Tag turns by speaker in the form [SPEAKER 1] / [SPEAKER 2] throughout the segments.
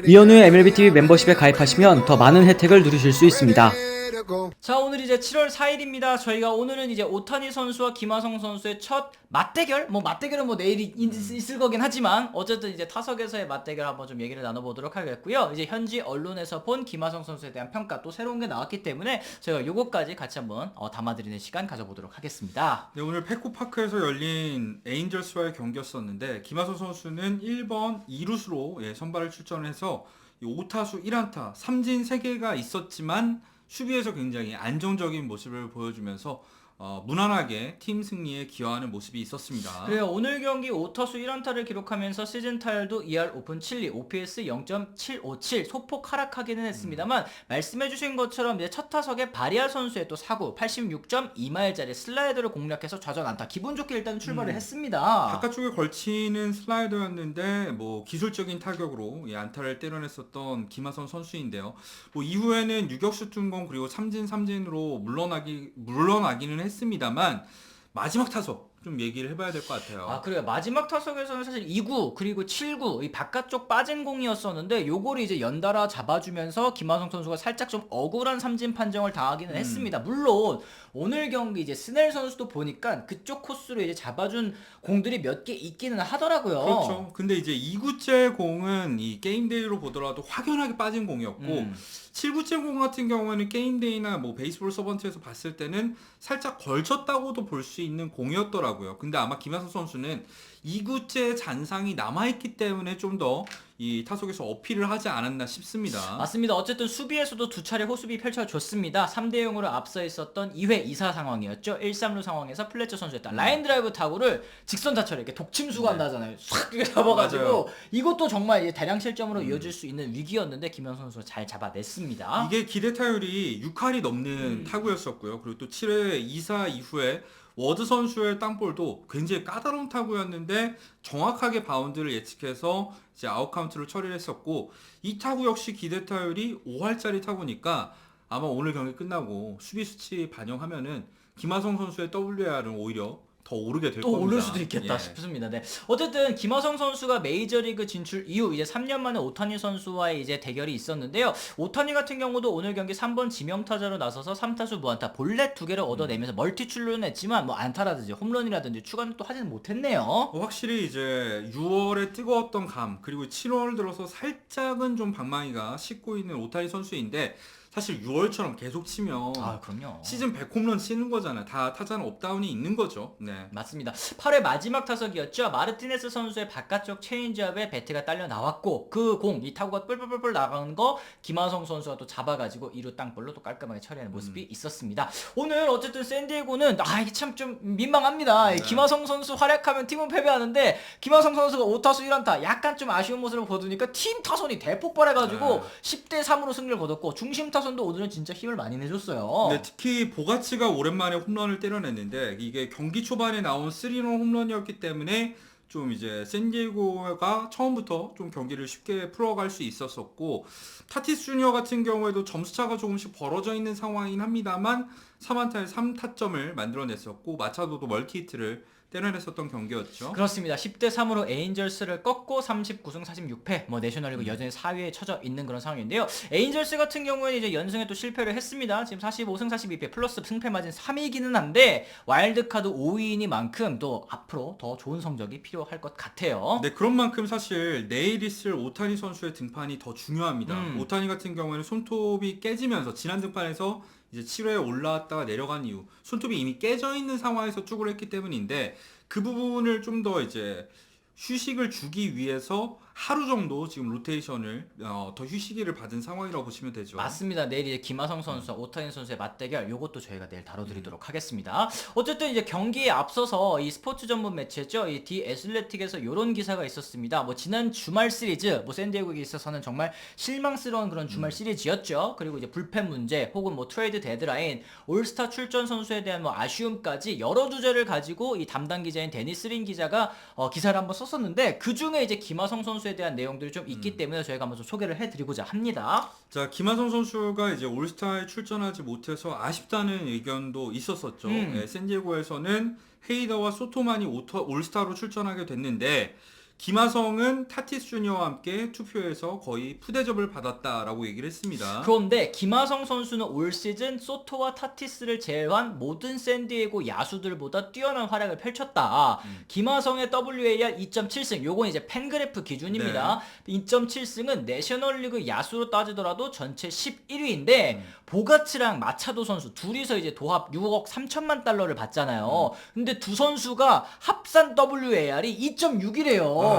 [SPEAKER 1] 이현우의 MLBTV 멤버십에 가입하시면 더 많은 혜택을 누리실 수 있습니다.
[SPEAKER 2] 자, 오늘 이제 7월 4일입니다. 저희가 오늘은 이제 오타니 선수와 김하성 선수의 첫 맞대결? 맞대결은 내일이 있을 거긴 하지만 어쨌든 이제 타석에서의 맞대결 한번 좀 얘기를 나눠보도록 하겠고요. 이제 현지 언론에서 본 김하성 선수에 대한 평가 또 새로운 게 나왔기 때문에 저희가 요거까지 같이 한번 담아드리는 시간 가져보도록 하겠습니다.
[SPEAKER 3] 네, 오늘 페코파크에서 열린 에인절스와의 경기였었는데 김하성 선수는 1번 2루수로 선발을 출전해서 5타수 1안타, 삼진 3개가 있었지만 수비에서 굉장히 안정적인 모습을 보여주면서 무난하게 팀 승리에 기여하는 모습이 있었습니다.
[SPEAKER 2] 그래요. 오늘 경기 5타수 1안타를 기록하면서 시즌 타율도 2할 오픈 7리, OPS 0.757 소폭 하락하기는 했습니다만 말씀해주신 것처럼 이제 첫 타석에 바리아 선수의 또 사구 86.2마일짜리 슬라이더를 공략해서 좌전 안타 기분 좋게 일단 출발을 했습니다.
[SPEAKER 3] 바깥쪽에 걸치는 슬라이더였는데 기술적인 타격으로 안타를 때려냈었던 김하성 선수인데요. 이후에는 유격수 둔공 그리고 삼진으로 물러나기는 했습니다만 마지막 타석 좀 얘기를 해봐야 될 것 같아요.
[SPEAKER 2] 그래요. 마지막 타석에서는 사실 2구 그리고 7구 이 바깥쪽 빠진 공이었었는데 요거를 이제 연달아 잡아주면서 김하성 선수가 살짝 좀 억울한 삼진 판정을 당하기는 했습니다. 물론 오늘 경기 이제 스넬 선수도 보니까 그쪽 코스로 이제 잡아준 공들이 몇 개 있기는 하더라고요.
[SPEAKER 3] 그렇죠. 근데 이제 2구째 공은 이 게임데이로 보더라도 확연하게 빠진 공이었고 7구째 공 같은 경우에는 게임데이나 베이스볼 서번트에서 봤을 때는 살짝 걸쳤다고도 볼 수 있는 공이었더라고요. 근데 아마 김하성 선수는 2구째 잔상이 남아있기 때문에 좀 더 이 타석에서 어필을 하지 않았나 싶습니다.
[SPEAKER 2] 맞습니다. 어쨌든 수비에서도 두 차례 호수비 펼쳐줬습니다. 3대0으로 앞서 있었던 2회 2사 상황이었죠. 1-3루 상황에서 플래처 선수의 라인 드라이브 타구를 직선 타철에 이렇게 독침수가 한다잖아요. 싹 이렇게 잡아가지고
[SPEAKER 3] 맞아요.
[SPEAKER 2] 이것도 정말 이제 대량 실점으로 이어질 수 있는 위기였는데 김현 선수가 잘 잡아냈습니다.
[SPEAKER 3] 이게 기대 타율이 6할이 넘는 타구였었고요. 그리고 또 7회 2사 이후에 워드 선수의 땅볼도 굉장히 까다로운 타구였는데 정확하게 바운드를 예측해서 이제 아웃카운트를 처리를 했었고 이 타구 역시 기대 타율이 5할짜리 타구니까 아마 오늘 경기 끝나고 수비 수치 반영하면은 김하성 선수의 WR은 오히려 더 오르게 될
[SPEAKER 2] 또
[SPEAKER 3] 겁니다.
[SPEAKER 2] 오를 수도 있겠다
[SPEAKER 3] 예.
[SPEAKER 2] 싶습니다. 네. 어쨌든 김하성 선수가 메이저리그 진출 이후 이제 3년 만에 오타니 선수와의 이제 대결이 있었는데요. 오타니 같은 경우도 오늘 경기 3번 지명타자로 나서서 3타수 무안타 볼넷 2개를 얻어내면서 멀티 출루는 했지만 안타라든지 홈런이라든지 추가는 또 하지는 못했네요.
[SPEAKER 3] 확실히 이제 6월에 뜨거웠던 감 그리고 7월 들어서 살짝은 좀 방망이가 식고 있는 오타니 선수인데 사실 6월처럼 계속 치면
[SPEAKER 2] 그럼요.
[SPEAKER 3] 시즌 100홈런 치는 거잖아요. 다 타자는 업다운이 있는 거죠. 네.
[SPEAKER 2] 맞습니다. 8회 마지막 타석이었죠. 마르티네스 선수의 바깥쪽 체인지업에 배트가 딸려 나왔고 그 공, 이 타구가 뿔뿔뿔 나가는 거 김하성 선수가 또 잡아가지고 2루 땅볼로 또 깔끔하게 처리하는 모습이 있었습니다. 오늘 어쨌든 샌디에고는 이게 참 좀 민망합니다.
[SPEAKER 3] 네.
[SPEAKER 2] 김하성 선수 활약하면 팀은 패배하는데 김하성 선수가 5타수 1안타 약간 좀 아쉬운 모습을 보여주니까 팀 타선이 대폭발해가지고 10대3으로 승리를 거뒀고 중심 타선도 오늘은 진짜 힘을 많이 내줬어요.
[SPEAKER 3] 네, 특히 보가치가 오랜만에 홈런을 때려냈는데 이게 경기 초반에 나온 3런 홈런이었기 때문에 좀 이제 샌디에고가 처음부터 좀 경기를 쉽게 풀어갈 수 있었었고 타티스 주니어 같은 경우에도 점수차가 조금씩 벌어져 있는 상황이긴 합니다만 3안타에 3타점을 만들어냈었고 마차도도 멀티히트를 때려냈었던 경기였죠.
[SPEAKER 2] 그렇습니다. 10대3으로 에인절스를 꺾고 39승 46패 내셔널리그 여전히 4위에 처져 있는 그런 상황인데요. 에인절스 같은 경우에는 이제 연승에 또 실패를 했습니다. 지금 45승 42패 플러스 승패 마진 3위이기는 한데 와일드카드 5위이니만큼 또 앞으로 더 좋은 성적이 필요할 것 같아요.
[SPEAKER 3] 네, 그런 만큼 사실 내일 있을 오타니 선수의 등판이 더 중요합니다. 오타니 같은 경우에는 손톱이 깨지면서 지난 등판에서 이제 7회에 올라왔다가 내려간 이후 손톱이 이미 깨져 있는 상황에서 투구를 했기 때문인데 그 부분을 좀 더 이제 휴식을 주기 위해서 하루 정도 지금 로테이션을 더 휴식기를 받은 상황이라고 보시면 되죠.
[SPEAKER 2] 맞습니다. 내일 이제 김하성 선수와 오타니 선수의 맞대결 요것도 저희가 내일 다뤄드리도록 하겠습니다. 어쨌든 이제 경기에 앞서서 이 스포츠 전문 매체죠. 이 디 애슬레틱에서 요런 기사가 있었습니다. 지난 주말 시리즈 샌디에고에 있어서는 정말 실망스러운 그런 주말 시리즈였죠. 그리고 이제 불펜 문제 혹은 트레이드 데드라인 올스타 출전 선수에 대한 아쉬움까지 여러 주제를 가지고 이 담당 기자인 데니스 린 기자가 기사를 한번 썼었는데 그 중에 이제 김하성 선수에 대한 내용들이 좀 있기 때문에 저희가 한번 좀 소개를 해드리고자 합니다.
[SPEAKER 3] 자, 김하성 선수가 이제 올스타에 출전하지 못해서 아쉽다는 의견도 있었었죠. 샌디에고에서는 헤이더와 소토만이 올스타로 출전하게 됐는데 김하성은 타티스 주니어와 함께 투표에서 거의 푸대접을 받았다라고 얘기를 했습니다.
[SPEAKER 2] 그런데 김하성 선수는 올 시즌 소토와 타티스를 제외한 모든 샌디에고 야수들보다 뛰어난 활약을 펼쳤다. 김하성의 WAR 2.7승, 요건 이제 팬그래프 기준입니다. 2.7승은 내셔널리그 야수로 따지더라도 전체 11위인데 보가츠랑 마차도 선수 둘이서 이제 도합 6억 3천만 달러를 받잖아요. 근데 두 선수가 합산 WAR이 2.6이래요.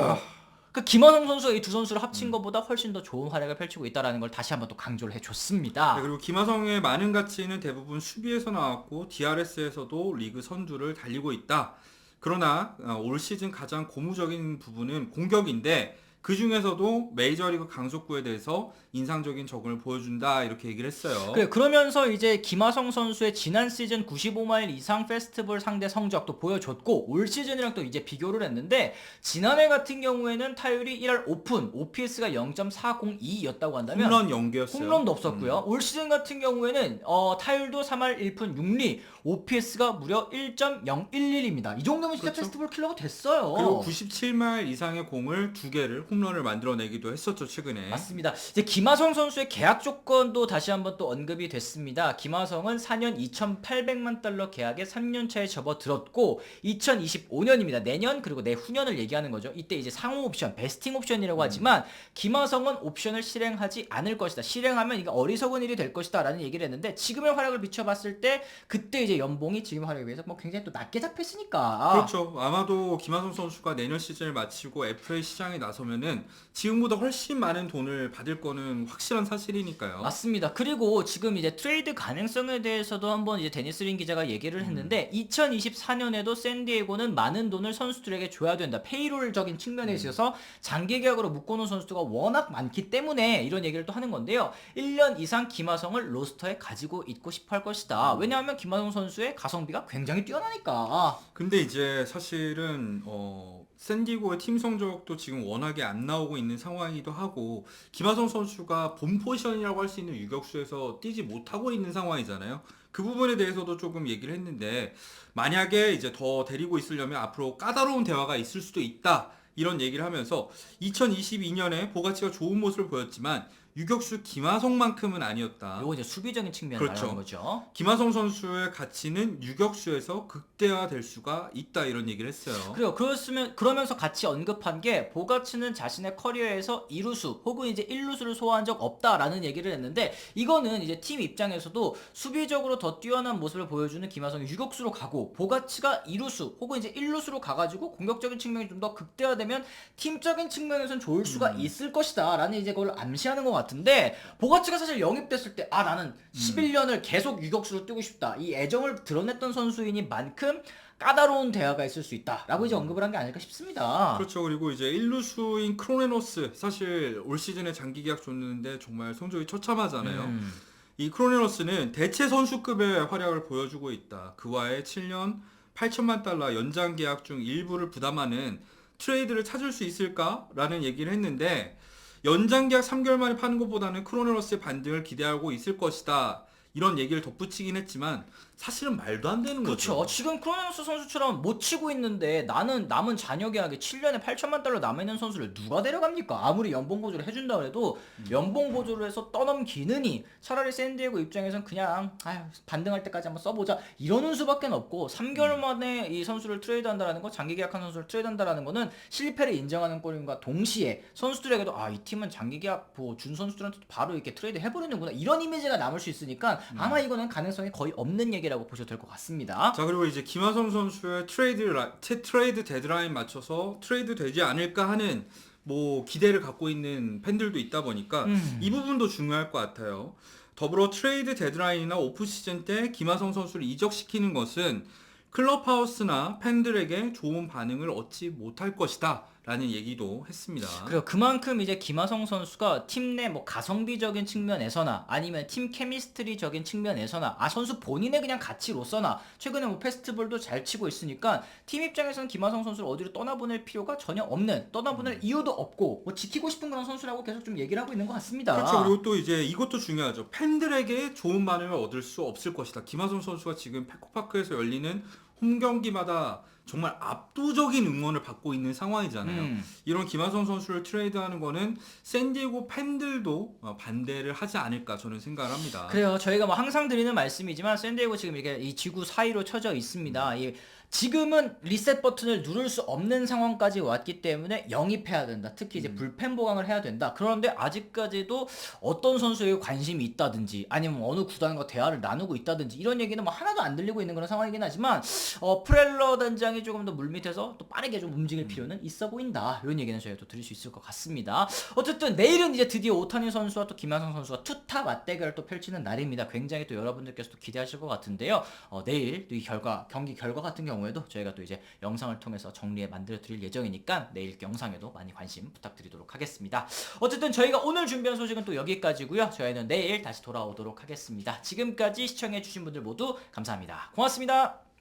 [SPEAKER 2] 그 김하성 선수가 이 두 선수를 합친 것보다 훨씬 더 좋은 활약을 펼치고 있다는 걸 다시 한번 또 강조를 해줬습니다.
[SPEAKER 3] 네, 그리고 김하성의 많은 가치는 대부분 수비에서 나왔고 DRS에서도 리그 선두를 달리고 있다. 그러나 올 시즌 가장 고무적인 부분은 공격인데 그 중에서도 메이저리그 강속구에 대해서 인상적인 적응을 보여준다 이렇게 얘기를 했어요.
[SPEAKER 2] 그래, 그러면서 이제 김하성 선수의 지난 시즌 95마일 이상 페스티벌 상대 성적도 보여줬고 올 시즌이랑 또 이제 비교를 했는데 지난해 같은 경우에는 타율이 1할 오픈, OPS가 0.402였다고 한다면
[SPEAKER 3] 홈런 연계였어요.
[SPEAKER 2] 홈런도 없었고요. 올 시즌 같은 경우에는 타율도 3할 1푼 6리, OPS가 무려 1.011입니다. 이 정도면 진짜
[SPEAKER 3] 그렇죠.
[SPEAKER 2] 페스티벌 킬러가 됐어요.
[SPEAKER 3] 그리고 97마일 이상의 공을 2개를 홈런을 만들어내기도 했었죠 최근에.
[SPEAKER 2] 맞습니다. 이제 김하성 선수의 계약 조건도 다시 한번 또 언급이 됐습니다. 김하성은 4년 2,800만 달러 계약에 3년 차에 접어들었고 2025년입니다. 내년 그리고 내후년을 얘기하는 거죠. 이때 이제 상호 옵션, 베스팅 옵션이라고 하지만 김하성은 옵션을 실행하지 않을 것이다. 실행하면 이게 어리석은 일이 될 것이다 라는 얘기를 했는데 지금의 활약을 비춰봤을 때 그때 이제 연봉이 지금 활약에 비해서 뭐 굉장히 또 낮게 잡혔으니까.
[SPEAKER 3] 그렇죠. 아마도 김하성 선수가 내년 시즌을 마치고 FA 시장에 나서면은 지금보다 훨씬 많은 돈을 받을 거는 확실한 사실이니까요.
[SPEAKER 2] 맞습니다. 그리고 지금 이제 트레이드 가능성에 대해서도 한번 이제 데니스 린 기자가 얘기를 했는데 2024년에도 샌디에고는 많은 돈을 선수들에게 줘야 된다. 페이롤적인 측면에 있어서 장기 계약으로 묶어놓은 선수가 워낙 많기 때문에 이런 얘기를 또 하는 건데요. 1년 이상 김하성을 로스터에 가지고 있고 싶어 할 것이다. 왜냐하면 김하성 선수의 가성비가 굉장히 뛰어나니까.
[SPEAKER 3] 근데 이제 사실은 샌디고의 팀 성적도 지금 워낙에 안 나오고 있는 상황이기도 하고 김하성 선수가 본 포지션이라고 할 수 있는 유격수에서 뛰지 못하고 있는 상황이잖아요. 그 부분에 대해서도 조금 얘기를 했는데 만약에 이제 더 데리고 있으려면 앞으로 까다로운 대화가 있을 수도 있다. 이런 얘기를 하면서 2022년에 보가치가 좋은 모습을 보였지만 유격수 김하성만큼은 아니었다.
[SPEAKER 2] 요거 이제 수비적인 측면을
[SPEAKER 3] 그렇죠.
[SPEAKER 2] 말하는 거죠.
[SPEAKER 3] 김하성 선수의 가치는 유격수에서 극대화될 수가 있다 이런 얘기를 했어요.
[SPEAKER 2] 그래요. 그러면서 같이 언급한 게 보가츠는 자신의 커리어에서 2루수 혹은 이제 1루수를 소화한 적 없다라는 얘기를 했는데 이거는 이제 팀 입장에서도 수비적으로 더 뛰어난 모습을 보여주는 김하성이 유격수로 가고 보가츠가 2루수 혹은 이제 1루수로 가가지고 공격적인 측면이 좀 더 극대화되면 팀적인 측면에서는 좋을 수가 있을 것이다라는 이제 그걸 암시하는 것 같은데 보가츠가 사실 영입됐을 때 나는 11년을 계속 유격수로 뛰고 싶다 이 애정을 드러냈던 선수이니만큼 까다로운 대화가 있을 수 있다라고 이제 언급을 한 게 아닐까 싶습니다.
[SPEAKER 3] 그렇죠. 그리고 이제 1루수인 크로네노스 사실 올 시즌에 장기 계약 줬는데 정말 성적이 처참하잖아요. 이 크로네노스는 대체 선수급의 활약을 보여주고 있다. 그와의 7년 8천만 달러 연장 계약 중 일부를 부담하는 트레이드를 찾을 수 있을까라는 얘기를 했는데 연장 계약 3개월 만에 파는 것보다는 크로네로스의 반등을 기대하고 있을 것이다. 이런 얘기를 덧붙이긴 했지만 사실은 말도 안 되는
[SPEAKER 2] 그렇죠.
[SPEAKER 3] 거죠.
[SPEAKER 2] 지금 크로네노스 선수처럼 못 치고 있는데 나는 남은 잔여 계약에 7년에 8천만 달러 남아있는 선수를 누가 데려갑니까? 아무리 연봉 보조를 해준다 그래도 연봉 보조를 해서 떠넘기느니 차라리 샌디에고 입장에선 그냥 반등할 때까지 한번 써보자 이러는 수밖에 없고 3개월 만에 이 선수를 트레이드한다라는 거 장기 계약한 선수를 트레이드한다라는 거는 실패를 인정하는 꼴과 동시에 선수들에게도 이 팀은 장기 계약 준 선수들한테 바로 이렇게 트레이드 해버리는구나 이런 이미지가 남을 수 있으니까 아마 이거는 가능성이 거의 없는 얘기라고 보셔도 될 것 같습니다.
[SPEAKER 3] 자, 그리고 이제 김하성 선수의 트레이드 데드라인 맞춰서 트레이드 되지 않을까 하는 뭐 기대를 갖고 있는 팬들도 있다 보니까 이 부분도 중요할 것 같아요. 더불어 트레이드 데드라인이나 오프 시즌 때 김하성 선수를 이적시키는 것은 클럽하우스나 팬들에게 좋은 반응을 얻지 못할 것이다 라는 얘기도 했습니다.
[SPEAKER 2] 그리고 그만큼 이제 김하성 선수가 팀 내 뭐 가성비적인 측면에서나 아니면 팀 케미스트리적인 측면에서나 선수 본인의 그냥 가치로서나 최근에 뭐 페스티벌도 잘 치고 있으니까 팀 입장에서는 김하성 선수를 어디로 떠나보낼 필요가 전혀 없는 떠나보낼 이유도 없고 뭐 지키고 싶은 그런 선수라고 계속 좀 얘기를 하고 있는 것 같습니다.
[SPEAKER 3] 그렇죠. 그리고 또 이제 이것도 중요하죠. 팬들에게 좋은 반응을 얻을 수 없을 것이다. 김하성 선수가 지금 페코파크에서 열리는 홈 경기마다 정말 압도적인 응원을 받고 있는 상황이잖아요.
[SPEAKER 2] 음.
[SPEAKER 3] 이런 김하성 선수를 트레이드하는 거는 샌디에고 팬들도 반대를 하지 않을까 저는 생각을 합니다.
[SPEAKER 2] 그래요. 저희가 뭐 항상 드리는 말씀이지만 샌디에고 지금 이게 이 지구 사이로 쳐져 있습니다. 지금은 리셋 버튼을 누를 수 없는 상황까지 왔기 때문에 영입해야 된다. 특히 이제 불펜 보강을 해야 된다. 그런데 아직까지도 어떤 선수에게 관심이 있다든지 아니면 어느 구단과 대화를 나누고 있다든지 이런 얘기는 뭐 하나도 안 들리고 있는 그런 상황이긴 하지만 프렐러 단장이 조금 더 물밑에서 또 빠르게 좀 움직일 필요는 있어 보인다. 이런 얘기는 저희가 또 드릴 수 있을 것 같습니다. 어쨌든 내일은 이제 드디어 오타니 선수와 또 김하성 선수가 투타 맞대결을 또 펼치는 날입니다. 굉장히 또 여러분들께서도 기대하실 것 같은데요. 내일 또 이 경기 결과 같은 경우에도 저희가 또 이제 영상을 통해서 정리해 만들어 드릴 예정이니까 내일 영상에도 많이 관심 부탁드리도록 하겠습니다. 어쨌든 저희가 오늘 준비한 소식은 또 여기까지고요. 저희는 내일 다시 돌아오도록 하겠습니다. 지금까지 시청해 주신 분들 모두 감사합니다. 고맙습니다.